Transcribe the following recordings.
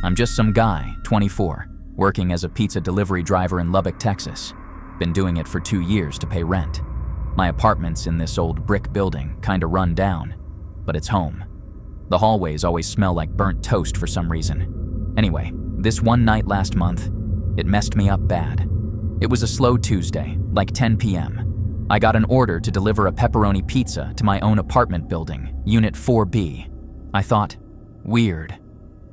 I'm just some guy, 24, working as a pizza delivery driver in Lubbock, Texas. Been doing it for 2 years to pay rent. My apartment's in this old brick building, kinda run down, but it's home. The hallways always smell like burnt toast for some reason. Anyway, this one night last month, it messed me up bad. It was a slow Tuesday, like 10 p.m. I got an order to deliver a pepperoni pizza to my own apartment building, Unit 4B. I thought, weird.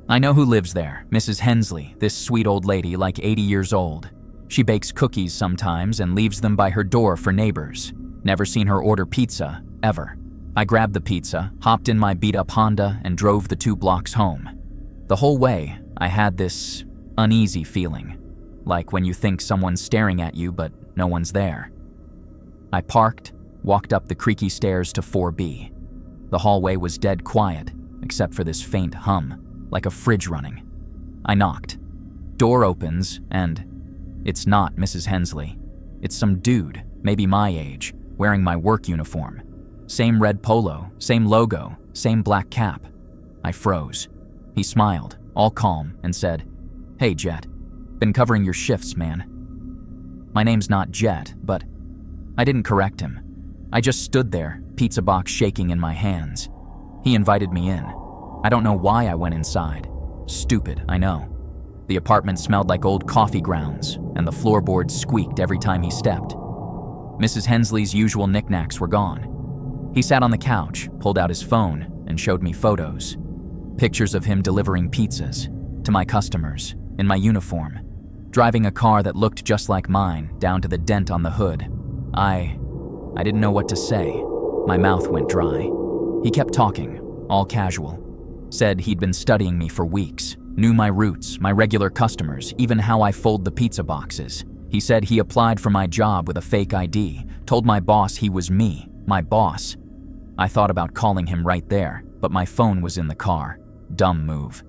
I know who lives there, Mrs. Hensley, this sweet old lady like 80 years old. She bakes cookies sometimes and leaves them by her door for neighbors. Never seen her order pizza, ever. I grabbed the pizza, hopped in my beat-up Honda, and drove the 2 blocks home. The whole way, I had this uneasy feeling, like when you think someone's staring at you but no one's there. I parked, walked up the creaky stairs to 4B. The hallway was dead quiet, except for this faint hum, like a fridge running. I knocked. Door opens, and it's not Mrs. Hensley. It's some dude, maybe my age, wearing my work uniform. Same red polo, same logo, same black cap. I froze. He smiled, all calm, and said, "Hey, Jet. Been covering your shifts, man." My name's not Jet, but I didn't correct him. I just stood there, pizza box shaking in my hands. He invited me in. I don't know why I went inside. Stupid, I know. The apartment smelled like old coffee grounds, and the floorboards squeaked every time he stepped. Mrs. Hensley's usual knickknacks were gone. He sat on the couch, pulled out his phone, and showed me photos. Pictures of him delivering pizzas to my customers, in my uniform, driving a car that looked just like mine, down to the dent on the hood. I didn't know what to say. My mouth went dry. He kept talking, all casual. Said he'd been studying me for weeks, knew my routes, my regular customers, even how I fold the pizza boxes. He said he applied for my job with a fake ID, told my boss he was me, my boss. I thought about calling him right there, but my phone was in the car. Dumb move.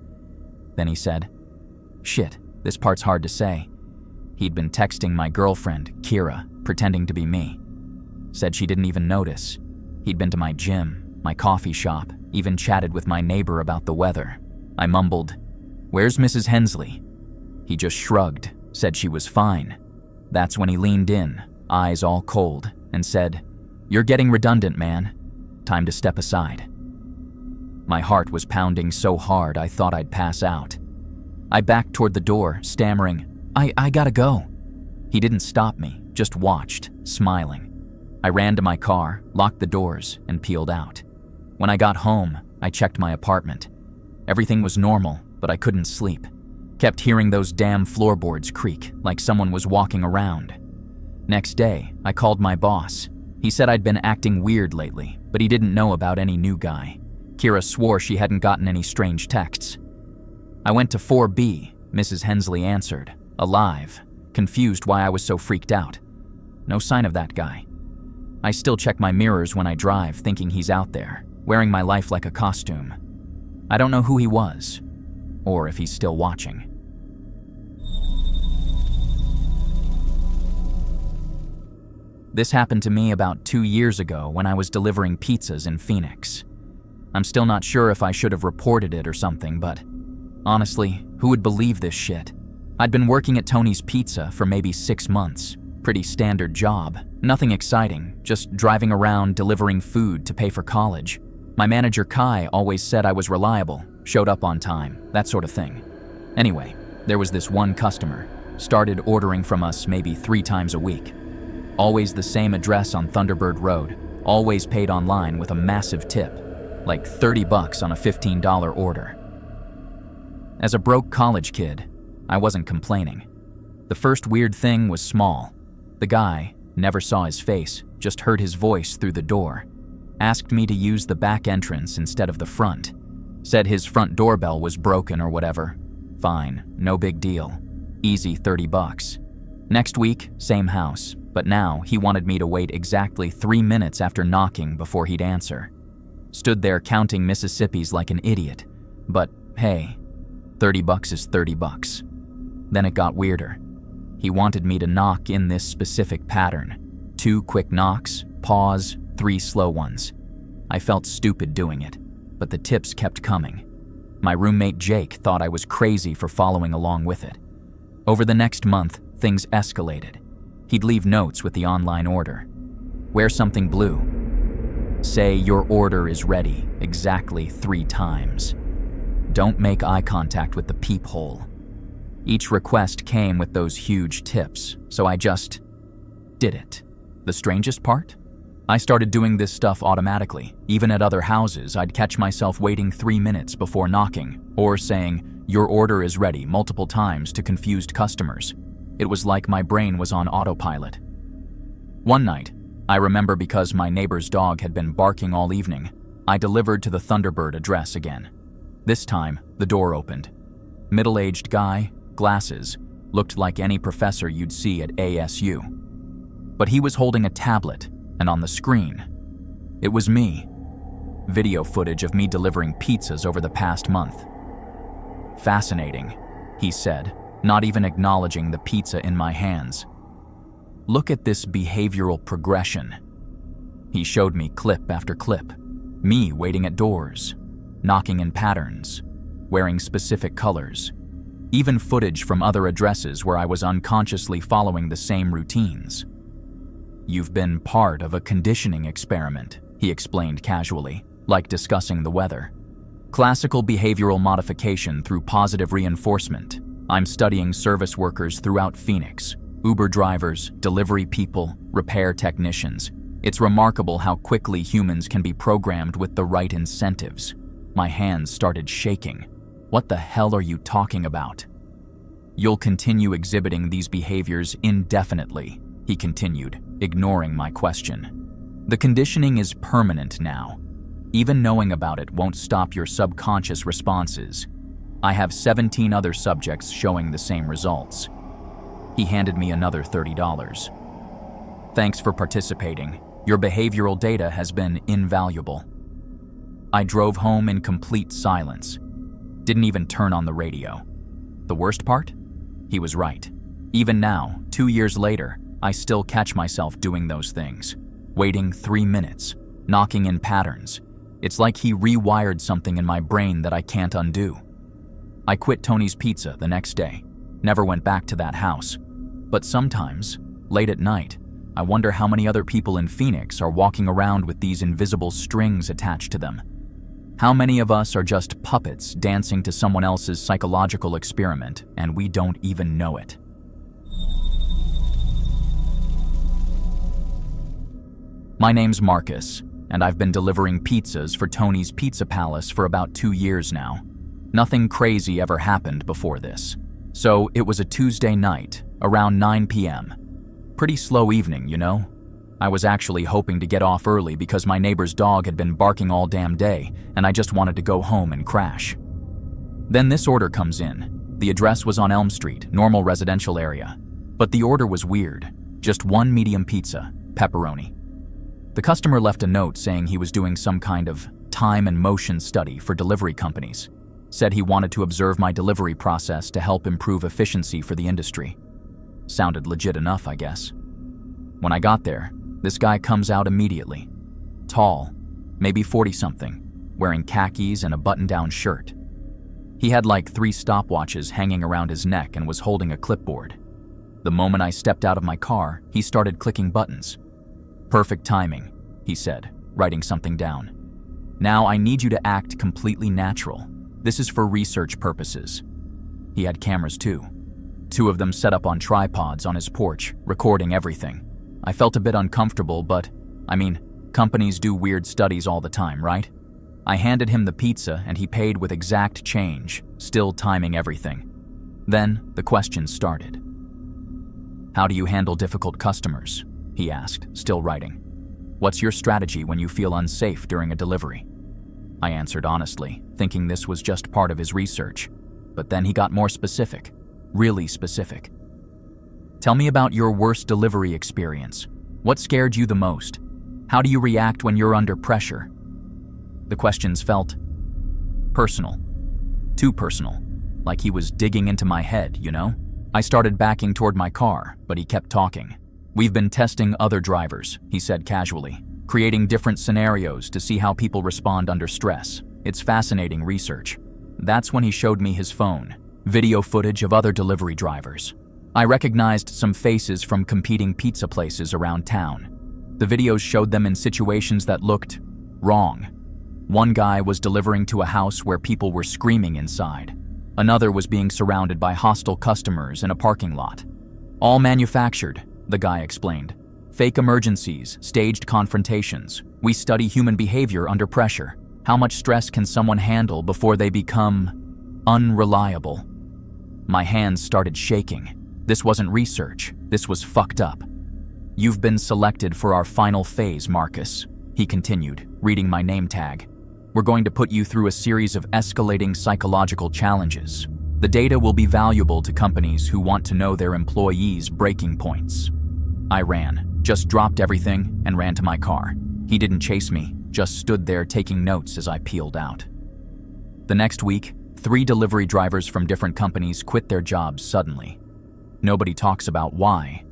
Then he said, "Shit, this part's hard to say." He'd been texting my girlfriend, Kira, pretending to be me. Said she didn't even notice. He'd been to my gym, my coffee shop, even chatted with my neighbor about the weather. I mumbled, "Where's Mrs. Hensley?" He just shrugged, said she was fine. That's when he leaned in, eyes all cold, and said, "You're getting redundant, man. Time to step aside." My heart was pounding so hard I thought I'd pass out. I backed toward the door, stammering, I gotta go." He didn't stop me, just watched, smiling. I ran to my car, locked the doors, and peeled out. When I got home, I checked my apartment. Everything was normal, but I couldn't sleep. Kept hearing those damn floorboards creak, like someone was walking around. Next day, I called my boss. He said I'd been acting weird lately, but he didn't know about any new guy. Kira swore she hadn't gotten any strange texts. I went to 4B, Mrs. Hensley answered, alive, confused why I was so freaked out. No sign of that guy. I still check my mirrors when I drive, thinking he's out there, wearing my life like a costume. I don't know who he was, or if he's still watching. This happened to me about 2 years ago when I was delivering pizzas in Phoenix. I'm still not sure if I should have reported it or something, but honestly, who would believe this shit? I'd been working at Tony's Pizza for maybe 6 months. Pretty standard job, nothing exciting, just driving around delivering food to pay for college. My manager Kai always said I was reliable, showed up on time, that sort of thing. Anyway, there was this one customer, started ordering from us maybe 3 times a week. Always the same address on Thunderbird Road, always paid online with a massive tip, like $30 on a $15 order. As a broke college kid, I wasn't complaining. The first weird thing was small. The guy, never saw his face, just heard his voice through the door. Asked me to use the back entrance instead of the front. Said his front doorbell was broken or whatever. Fine, no big deal. Easy $30. Next week, same house, but now he wanted me to wait exactly 3 minutes after knocking before he'd answer. Stood there counting Mississippis like an idiot, but hey, $30 is $30. Then it got weirder. He wanted me to knock in this specific pattern. 2 quick knocks, pause, 3 slow ones. I felt stupid doing it, but the tips kept coming. My roommate Jake thought I was crazy for following along with it. Over the next month, things escalated. He'd leave notes with the online order. Wear something blue. Say your order is ready exactly 3 times. Don't make eye contact with the peephole. Each request came with those huge tips, so I just did it. The strangest part? I started doing this stuff automatically. Even at other houses, I'd catch myself waiting 3 minutes before knocking, or saying, "Your order is ready," multiple times to confused customers. It was like my brain was on autopilot. One night, I remember because my neighbor's dog had been barking all evening, I delivered to the Thunderbird address again. This time, the door opened. Middle-aged guy, glasses, looked like any professor you'd see at ASU. But he was holding a tablet, and on the screen, it was me. Video footage of me delivering pizzas over the past month. "Fascinating," he said, not even acknowledging the pizza in my hands. "Look at this behavioral progression." He showed me clip after clip. Me waiting at doors, knocking in patterns, wearing specific colors. Even footage from other addresses where I was unconsciously following the same routines. "You've been part of a conditioning experiment," he explained casually, like discussing the weather. "Classical behavioral modification through positive reinforcement. I'm studying service workers throughout Phoenix, Uber drivers, delivery people, repair technicians. It's remarkable how quickly humans can be programmed with the right incentives." My hands started shaking. "What the hell are you talking about?" "You'll continue exhibiting these behaviors indefinitely," he continued, ignoring my question. "The conditioning is permanent now. Even knowing about it won't stop your subconscious responses. I have 17 other subjects showing the same results." He handed me another $30. "Thanks for participating. Your behavioral data has been invaluable." I drove home in complete silence. Didn't even turn on the radio. The worst part? He was right. Even now, 2 years later, I still catch myself doing those things. Waiting 3 minutes, knocking in patterns. It's like he rewired something in my brain that I can't undo. I quit Tony's Pizza the next day. Never went back to that house. But sometimes, late at night, I wonder how many other people in Phoenix are walking around with these invisible strings attached to them. How many of us are just puppets dancing to someone else's psychological experiment and we don't even know it? My name's Marcus, and I've been delivering pizzas for Tony's Pizza Palace for about 2 years now. Nothing crazy ever happened before this. So it was a Tuesday night, around 9 p.m. Pretty slow evening, you know? I was actually hoping to get off early because my neighbor's dog had been barking all damn day, and I just wanted to go home and crash. Then this order comes in. The address was on Elm Street, normal residential area. But the order was weird. Just 1 medium pizza, pepperoni. The customer left a note saying he was doing some kind of time and motion study for delivery companies. Said he wanted to observe my delivery process to help improve efficiency for the industry. Sounded legit enough, I guess. When I got there, this guy comes out immediately. Tall, maybe 40-something, wearing khakis and a button-down shirt. He had like 3 stopwatches hanging around his neck and was holding a clipboard. The moment I stepped out of my car, he started clicking buttons. "Perfect timing," he said, writing something down. "Now I need you to act completely natural. This is for research purposes." He had cameras too. 2 of them set up on tripods on his porch, recording everything. I felt a bit uncomfortable, but, companies do weird studies all the time, right? I handed him the pizza and he paid with exact change, still timing everything. Then the questions started. "How do you handle difficult customers?" he asked, still writing. "What's your strategy when you feel unsafe during a delivery?" I answered honestly, thinking this was just part of his research. But then he got more specific, really specific. "Tell me about your worst delivery experience. What scared you the most? How do you react when you're under pressure?" The questions felt personal. Too personal. Like he was digging into my head, you know? I started backing toward my car, but he kept talking. "We've been testing other drivers," he said casually, "creating different scenarios to see how people respond under stress. It's fascinating research. That's when he showed me his phone, video footage of other delivery drivers. I recognized some faces from competing pizza places around town. The videos showed them in situations that looked wrong. One guy was delivering to a house where people were screaming inside. Another was being surrounded by hostile customers in a parking lot. All manufactured, the guy explained. Fake emergencies, staged confrontations. We study human behavior under pressure. How much stress can someone handle before they become unreliable? My hands started shaking. This wasn't research. This was fucked up. You've been selected for our final phase, Marcus, he continued, reading my name tag. We're going to put you through a series of escalating psychological challenges. The data will be valuable to companies who want to know their employees' breaking points. I ran, just dropped everything and ran to my car. He didn't chase me, just stood there taking notes as I peeled out. The next week, 3 delivery drivers from different companies quit their jobs suddenly. Nobody talks about why.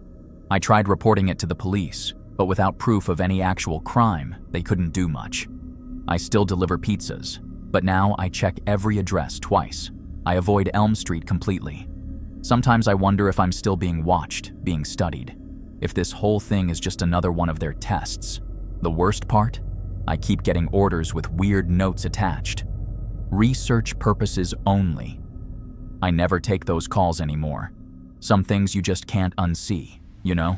I tried reporting it to the police, but without proof of any actual crime, they couldn't do much. I still deliver pizzas, but now I check every address twice. I avoid Elm Street completely. Sometimes I wonder if I'm still being watched, being studied. If this whole thing is just another one of their tests. The worst part? I keep getting orders with weird notes attached. Research purposes only. I never take those calls anymore. Some things you just can't unsee, you know?